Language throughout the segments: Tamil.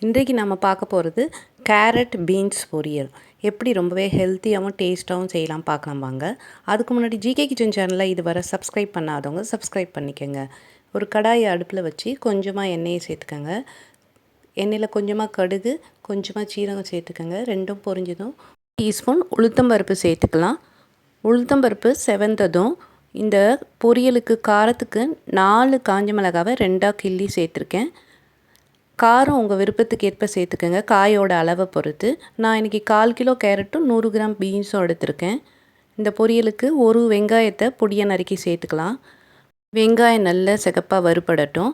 இன்றைக்கு நம்ம பார்க்க போகிறது கேரட் பீன்ஸ் பொரியல். எப்படி ரொம்பவே ஹெல்த்தியாகவும் டேஸ்ட்டாகவும் செய்யலாம் பார்க்கலாம் வாங்க. அதுக்கு முன்னாடி ஜிகே கிச்சன் சேனலில் இதுவரை சப்ஸ்கிரைப் பண்ணாதவங்க சப்ஸ்கிரைப் பண்ணிக்கோங்க. ஒரு கடாயை அடுப்பில் வச்சு கொஞ்சமாக எண்ணெயை சேர்த்துக்கோங்க. எண்ணெயில் கொஞ்சமாக கடுகு, கொஞ்சமாக சீரகம் சேர்த்துக்கோங்க. ரெண்டும் பொரிஞ்சதும் டீஸ்பூன் உளுத்தம்பருப்பு சேர்த்துக்கலாம். உளுத்தம்பருப்பு செவந்ததும் இந்த பொரியலுக்கு காரத்துக்கு 4 காஞ்ச மிளகாவை 2ஆக கிள்ளி சேர்த்துருக்கேன். காரம் உங்கள் விருப்பத்துக்கு ஏற்ப சேர்த்துக்கோங்க, காயோட அளவை பொறுத்து. நான் இன்றைக்கி 1/4 கிலோ கேரட்டும் 100 கிராம் பீன்ஸும் எடுத்திருக்கேன். இந்த பொரியலுக்கு ஒரு வெங்காயத்தை பொடியாக நறுக்கி சேர்த்துக்கலாம். வெங்காயம் நல்லா சிகப்பாக வறுபடட்டும்.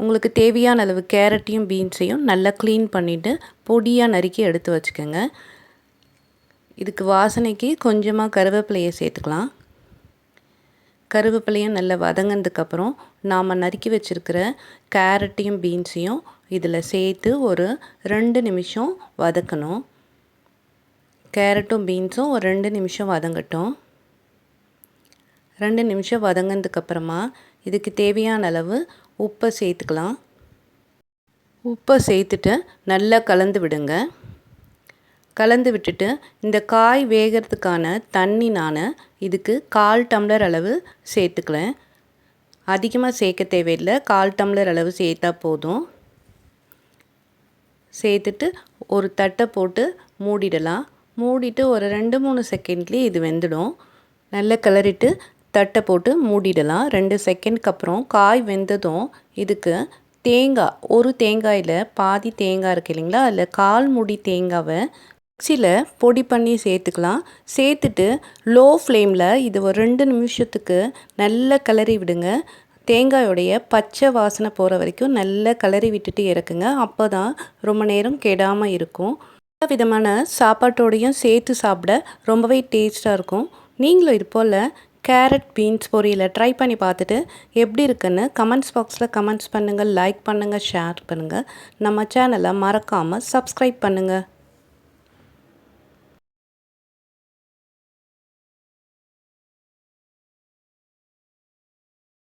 உங்களுக்கு தேவையான அளவு கேரட்டையும் பீன்ஸையும் நல்லா க்ளீன் பண்ணிவிட்டு பொடியாக நறுக்கி எடுத்து வச்சுக்கோங்க. இதுக்கு வாசனைக்கு கொஞ்சமாக கருவேப்பிலையை சேர்த்துக்கலாம். கருவேப்பிலையும் நல்லா வதங்கினதுக்கப்புறம் நாம் நறுக்கி வச்சுருக்கிற கேரட்டையும் பீன்ஸையும் இதில் சேர்த்து ஒரு 2 நிமிஷம் வதக்கணும். கேரட்டும் பீன்ஸும் ஒரு 2 நிமிஷம் வதங்கட்டும். 2 நிமிஷம் வதங்கினதுக்கப்புறமா இதுக்கு தேவையான அளவு உப்பை சேர்த்துக்கலாம். உப்பை சேர்த்துட்டு நல்லா கலந்து விடுங்க. கலந்து விட்டுட்டு இந்த காய் வேகிறதுக்கான தண்ணி நான் இதுக்கு 1/4 டம்ளர் அளவு சேர்த்துக்கிறேன். அதிகமாக சேர்க்க தேவையில்லை, 1/4 டம்ளர் அளவு சேர்த்தா போதும். சேர்த்துட்டு ஒரு தட்டை போட்டு மூடிடலாம். மூடிட்டு ஒரு 2-3 செகண்ட்லேயே இது வெந்துடும். நல்லா கிளறிட்டு தட்டை போட்டு மூடிடலாம். 2 செகண்ட்க்கு அப்புறம் காய் வெந்ததும் இதுக்கு தேங்காய், ஒரு தேங்காயில் பாதி தேங்காய் இருக்குது இல்லைங்களா, அதில் 1/4 மூடி தேங்காவை மிக்ஸியில் பொடி பண்ணி சேர்த்துக்கலாம். சேர்த்துட்டு லோ ஃப்ளேமில் இது ஒரு 2 நிமிஷத்துக்கு நல்லா கிளறி விடுங்க. தேங்காயோடைய பச்சை வாசனை போகிற வரைக்கும் நல்லா கிளறி விட்டுட்டு இறக்குங்க. அப்போ தான் ரொம்ப நேரம் கெடாமல் இருக்கும். எல்லா விதமான சாப்பாட்டோடையும் சேர்த்து சாப்பிட ரொம்பவே டேஸ்ட்டாக இருக்கும். நீங்களும் இது போல் கேரட் பீன்ஸ் பொரியலை ட்ரை பண்ணி பார்த்துட்டு எப்படி இருக்குன்னு கமெண்ட்ஸ் பாக்ஸில் கமெண்ட்ஸ் பண்ணுங்கள், லைக் பண்ணுங்கள், ஷேர் பண்ணுங்கள். நம்ம சேனலை மறக்காமல் சப்ஸ்கிரைப் பண்ணுங்கள்.